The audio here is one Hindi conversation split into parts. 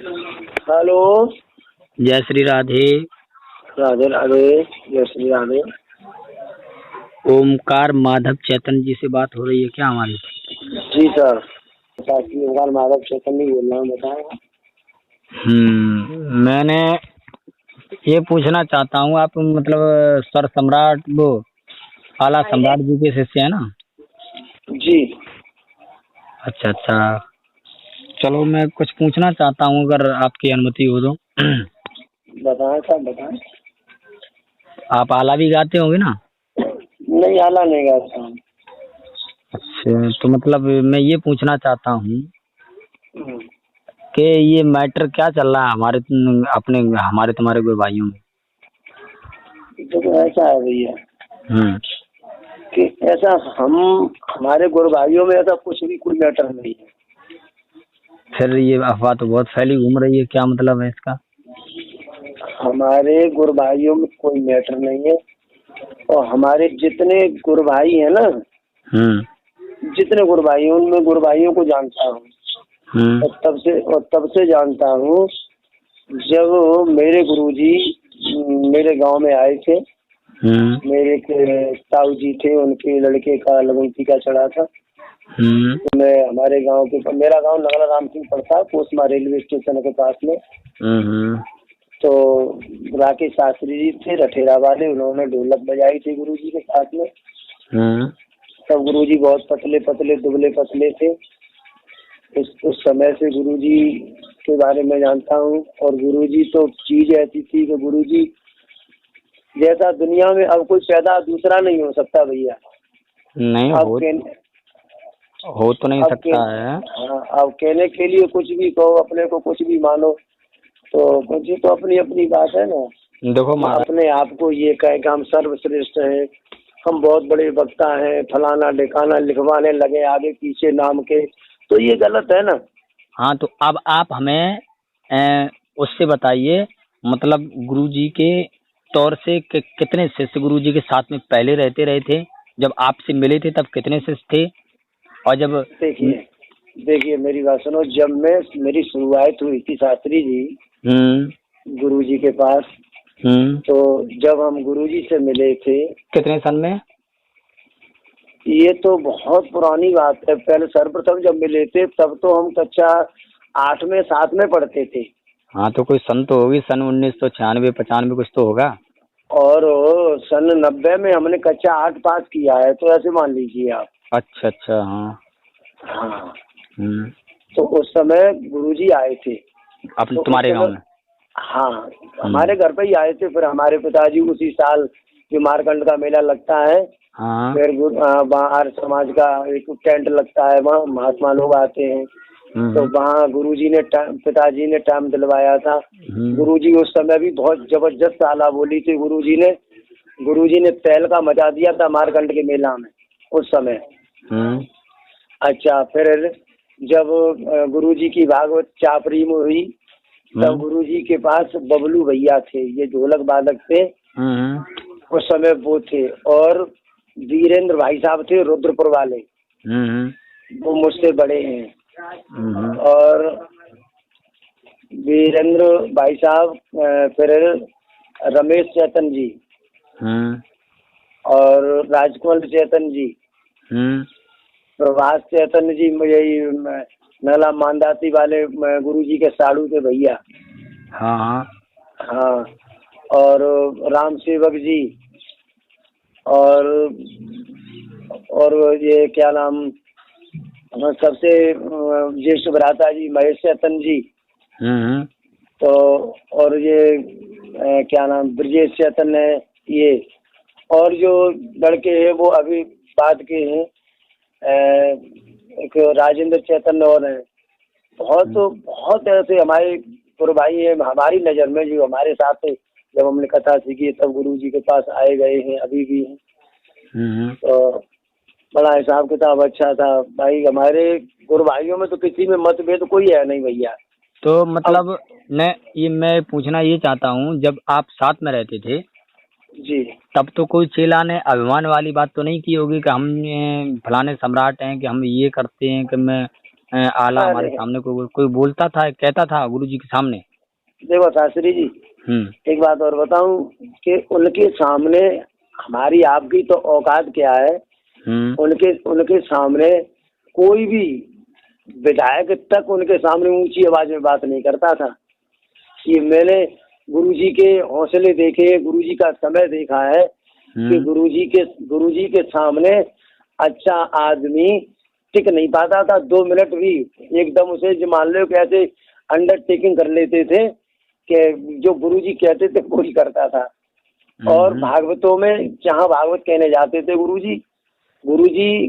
हेलो। जय श्री राधे। राधे राधे। जय श्री राधे। ओमकार माधव चैतन्य जी से बात हो रही है क्या हमारी? जी सर, ओमकार माधव चैतन्य बोल रहा हूँ, बताएं। मैंने ये पूछना चाहता हूँ, आप मतलब सर सम्राट वो आला सम्राट जी के शिष्य है ना? जी। अच्छा अच्छा, चलो मैं कुछ पूछना चाहता हूँ अगर आपकी अनुमति हो तो। बताएं सर, बताएं। आप आला भी गाते होंगे ना? नहीं, आला नहीं गाता हूँ। अच्छा, तो मतलब मैं ये पूछना चाहता हूँ हम्म। कि ये मैटर क्या चल रहा है हमारे तुम्हारे कोई भाइयों में? तो ऐसा है भैया हम्म कि ऐसा हमारे गुरु भाइयों में ऐसा कुछ भी कोई मैटर नहीं है। फिर ये अफवाह तो बहुत फैली घूम रही है, क्या मतलब है इसका? हमारे गुरु भाइयों में कोई मैटर नहीं है। और हमारे जितने गुरु भाई हैं ना, जितने गुरु भाई हैं उनमें गुरु भाइयों को जानता हूँ। और तब से जानता हूँ जब मेरे गुरुजी मेरे गांव में आए थे। मेरे ताऊ जी थे, उनके लड़के का लगन टीका चढ़ा था। तो मैं हमारे गांव के, मेरा गांव नगला राम सिंह पड़ता है, कोसमा रेलवे स्टेशन के पास में। तो राकेश शास्त्री जी थे रठेरा वाले, उन्होंने ढोलक बजाई थी गुरुजी के साथ में। तब गुरुजी बहुत पतले पतले दुबले पतले थे। उस समय से गुरुजी के बारे में जानता हूँ। और गुरुजी तो चीज ऐसी थी कि गुरुजी जैसा दुनिया में अब कोई पैदा दूसरा नहीं हो सकता भैया। नहीं हो तो नहीं सकता है। हाँ, अब कहने के लिए कुछ भी कहो, अपने को कुछ भी मानो, तो कुछ तो अपनी अपनी बात है ना। देखो अपने आप को ये कहे कि हम सर्वश्रेष्ठ हैं, हम बहुत बड़े वक्ता हैं, फलाना ढिकाना लिखवाने लगे आगे पीछे नाम के, तो ये गलत है ना। हाँ, तो अब आप हमें उससे बताइए, मतलब गुरुजी के तौर से कितने शिष्य गुरुजी के साथ में पहले रहते रहे थे? जब आपसे मिले थे तब कितने शिष्य थे? और जब देखिए मेरी बात सुनो, जब मेरी शुरुआत हुई थी शास्त्री जी गुरुजी के पास, तो जब हम गुरुजी से मिले थे कितने सन में? ये तो बहुत पुरानी बात है। पहले सर्वप्रथम जब मिले थे तब तो हम कक्षा 8 में 7 में पढ़ते थे। हाँ, तो कोई सन तो होगी, सन 1996 95 कुछ तो होगा। और सन 90 में हमने कक्षा 8 पास किया है, तो ऐसे मान लीजिए आप। अच्छा अच्छा, हाँ हाँ। तो उस समय गुरुजी आए थे तो तुम्हारे गांव में? हाँ, हमारे घर पे ही आए थे। फिर हमारे पिताजी उसी साल जो मारकंड का मेला लगता है, फिर आर्य समाज का एक टेंट लगता है, वहाँ महात्मा लोग आते हैं। तो वहाँ गुरुजी ने पिताजी ने टाइम दिलवाया था। गुरुजी उस समय भी बहुत जबरदस्त आला बोली थी। गुरुजी ने तेल का मचा दिया था मारकंड के मेला में उस समय। अच्छा, फिर जब गुरुजी की भागवत चापरी में हुई तब गुरुजी के पास बबलू भैया थे, ये ढोलक वादक थे उस समय वो थे। और वीरेंद्र भाई साहब थे रुद्रपुर वाले, वो मुझसे बड़े हैं। और वीरेंद्र भाई साहब, फिर रमेश चैतन जी, और राजकुमार चैतन जी, प्रभास चैतन्य जी, यही नला मानदाती वाले गुरुजी के साड़ू के भैया। हाँ। और राम सेवक जी, और ये क्या नाम, सबसे ज्येष्ठ भ्राता जी महेश चैतन जी। तो और ये क्या नाम, ब्रजेश चैतन्य है ये। और जो लड़के हैं वो अभी बाद के हैं, एक राजेंद्र चैतन्य और है। बहुत ऐसे हमारे गुरु भाई हैं हमारी नज़र में, जो हमारे साथ थे जब हमने कथा सीखी तब गुरुजी के पास आए गए हैं, अभी भी हैं। तो बड़ा हिसाब किताब अच्छा था भाई। हमारे गुरु भाइयों में तो किसी में मतभेद कोई है नहीं भैया। तो मतलब मैं पूछना ये चाहता हूँ, जब आप साथ में रहते थे जी, तब तो कोई चेला ने अभिमान वाली बात तो नहीं की होगी कि हम फलाने सम्राट हैं, कि हम ये करते हैं, कि मैं आला हमारे सामने कोई बोलता था, कहता था गुरुजी के सामने? देखो शास्त्री जी, एक बात और बताऊं कि उनके सामने हमारी आपकी तो औकात क्या है, उनके सामने कोई भी विधायक तक उनके सामने ऊंची आवाज में बात नहीं करता था। ये मैंने गुरुजी के हौसले देखे, गुरुजी का समय देखा है कि गुरुजी के सामने अच्छा आदमी टिक नहीं पाता था 2 मिनट भी। एकदम उसे जो मान लो कैसे अंडरटेकिंग कर लेते थे कि जो गुरुजी कहते थे पूरी करता था। और भागवतों में जहाँ भागवत कहने जाते थे गुरुजी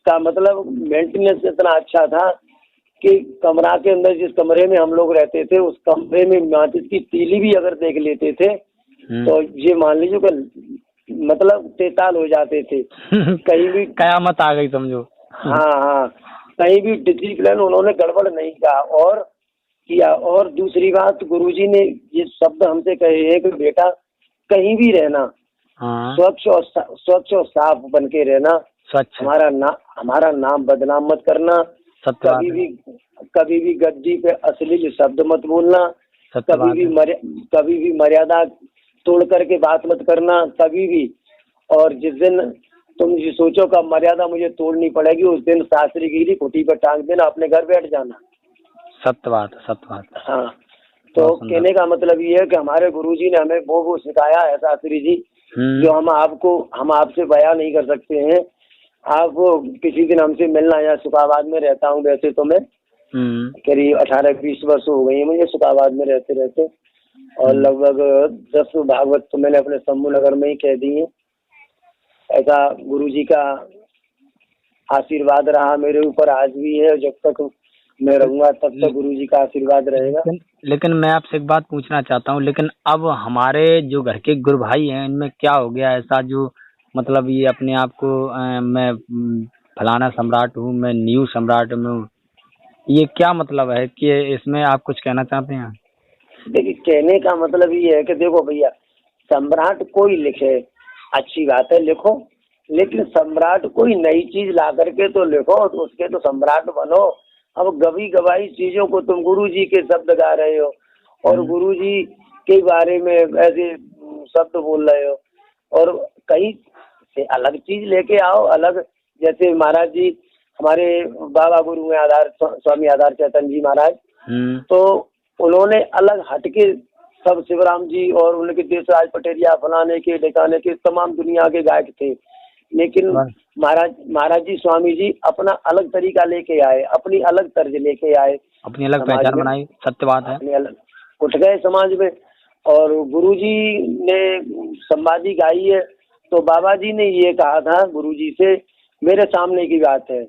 का मतलब मेंटेनेंस इतना अच्छा था कि कमरा के अंदर जिस कमरे में हम लोग रहते थे उस कमरे में माचिस की तीली भी अगर देख लेते थे तो ये मान लीजिए कि मतलब तेताल हो जाते थे। कहीं भी कयामत आ गई समझो। हाँ, कहीं भी डिसिप्लिन उन्होंने गड़बड़ नहीं किया। और दूसरी बात, गुरुजी ने ये शब्द हमसे कहे हैं कि बेटा कहीं भी रहना, स्वच्छ और साफ बन के रहना, हमारा नाम बदनाम मत करना, कभी भी गद्दी पे अश्लील शब्द मत बोलना, कभी भी मर्यादा तोड़ करके बात मत करना, कभी भी। और जिस दिन तुम ये सोचो का मर्यादा मुझे तोड़नी पड़ेगी उस दिन शास्त्री गिरी कुटी पर टांग देना, अपने घर बैठ जाना। सत्य बात। हाँ, तो कहने का मतलब ये है कि हमारे गुरुजी ने हमें वो सिखाया है शास्त्री जी, जो हम आपसे बयान नहीं कर सकते हैं। आप किसी दिन हमसे मिलना, यहाँ सुखाबाद में रहता हूँ वैसे तो मैं करीब 18-20 वर्ष हो गई है मुझे सुखाबाद में रहते और लगभग 10 भागवत तो मैंने अपने शंभू नगर में ही कह दी है। ऐसा गुरुजी का आशीर्वाद रहा मेरे ऊपर, आज भी है, जब तक मैं रहूंगा तब तक गुरुजी का आशीर्वाद रहेगा। लेकिन मैं आपसे एक बात पूछना चाहता हूँ, लेकिन अब हमारे जो घर के गुरु भाई हैं इनमें क्या हो गया ऐसा जो मतलब ये अपने आप को मैं फलाना सम्राट हूँ, मैं न्यू सम्राट हूँ, ये क्या मतलब है कि इसमें आप कुछ कहना चाहते हैं? देखिए, कहने का मतलब ये है कि देखो भैया, सम्राट कोई लिखे अच्छी बात है, लिखो, लेकिन सम्राट कोई नई चीज ला करके तो लिखो, तो उसके तो सम्राट बनो। अब गवी गवाई चीजों को तुम गुरुजी के शब्द गा रहे हो और गुरुजी के बारे में ऐसे शब्द बोल रहे हो और कहीं से अलग चीज लेके आओ, अलग। जैसे महाराज जी हमारे बाबा गुरु हैं स्वामी आधार चैतन्य जी महाराज, तो उन्होंने अलग हटके सब शिवराम जी और उनके देशराज पटेरिया फलाने के ढिकाने के तमाम दुनिया के गायक थे, लेकिन महाराज जी स्वामी जी अपना अलग तरीका लेके आए, अपनी अलग तर्ज लेके आए, अपनी अलग पहचान बनाई। सत्य बात है, अपनी अलग उठ गए समाज में। और गुरुजी ने संवादी गाई है तो बाबा जी ने ये कहा था गुरुजी से, मेरे सामने की बात है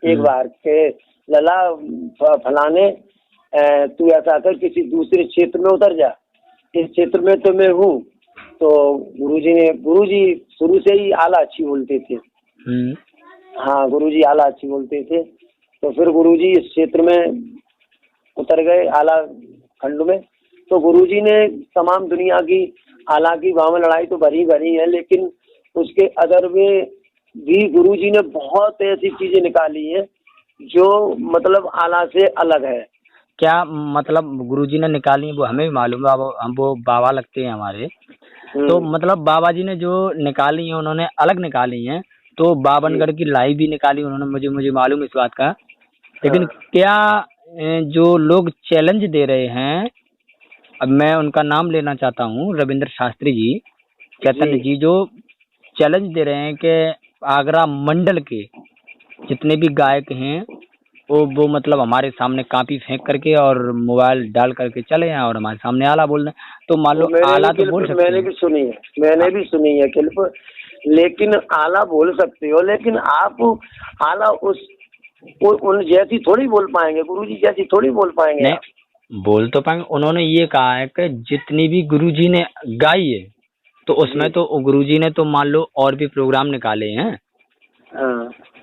एक बार के लला फलाने तू ऐसा कर किसी दूसरे क्षेत्र में उतर जा, इस क्षेत्र में तो मैं हूँ। तो गुरुजी शुरू से ही आला अच्छी बोलते थे। हाँ, गुरुजी आला अच्छी बोलते थे, तो फिर गुरुजी इस क्षेत्र में उतर गए आला खंड में। तो गुरुजी ने तमाम दुनिया की आला की वाम लड़ाई तो भरी है, लेकिन उसके अदर में भी गुरुजी ने बहुत ऐसी चीजें निकाली हैं जो मतलब आला से अलग है। क्या मतलब गुरुजी ने निकाली वो हमें भी मालूम है, हम वो बाबा लगते हैं हमारे, तो मतलब बाबा जी ने जो निकाली है उन्होंने अलग निकाली हैं। तो बावनगढ़ की लड़ाई भी निकाली उन्होंने, मुझे मालूम इस बात का। लेकिन क्या जो लोग चैलेंज दे रहे हैं, अब मैं उनका नाम लेना चाहता हूँ, रविंद्र शास्त्री जी, चैतन्य जी, जो चैलेंज दे रहे हैं कि आगरा मंडल के जितने भी गायक हैं वो मतलब हमारे सामने कापी फेंक करके और मोबाइल डाल करके चले हैं और हमारे सामने आला बोल रहे हैं। तो मान लो आला तो बोल सकते हैं, मैंने भी सुनी है क्लिप, लेकिन आला बोल सकते हो, लेकिन आप आला उन जैसी थोड़ी बोल पाएंगे, गुरुजी जैसी थोड़ी बोल पाएंगे। नहीं, बोल तो पाएंगे। उन्होंने ये कहा है कि जितनी भी गुरुजी ने गाई है तो उसमें तो गुरुजी ने तो मान लो और भी प्रोग्राम निकाले हैं।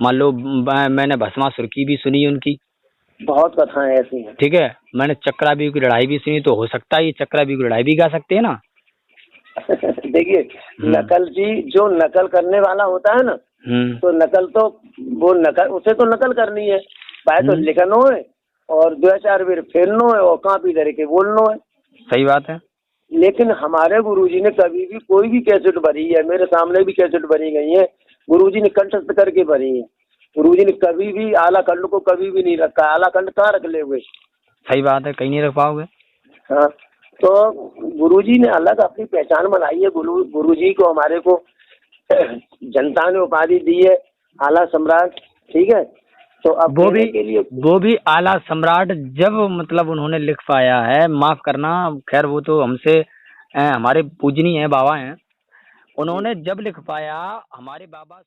मान लो मैंने भस्मासुर की भी सुनी, उनकी बहुत कथाएं ऐसी हैं। ठीक है, मैंने चक्राव्यूह की लड़ाई भी सुनी, तो हो सकता है ये चक्राव्यूह की लड़ाई भी गा सकते हैं ना। देखिए, नकल जी जो नकल करने वाला होता है ना, तो नकल तो वो नकल उसे तो नकल करनी है, बाय तो लिखनो है और 2-4 बार फेरनो है और कॉपी धर के बोलनो है। सही बात है। लेकिन हमारे गुरुजी ने कभी भी कोई भी कैसेट भरी है, मेरे सामने भी कैसेट भरी गई है, गुरुजी ने कंठस्थ करके भरी है। गुरुजी ने कभी भी आला खंड को कभी भी नहीं रखा। आला खंड कहाँ रख ले हुए? सही बात है, कहीं नहीं रख पाओगे। हाँ, तो गुरुजी ने अलग अपनी पहचान बनाई है। गुरुजी को हमारे को जनता ने उपाधि दी है आला सम्राट, ठीक है। तो अब वो भी आला सम्राट जब मतलब उन्होंने लिख पाया है, माफ करना, खैर वो तो हमसे हमारे पूजनीय है, बाबा हैं, उन्होंने जब लिख पाया हमारे बाबा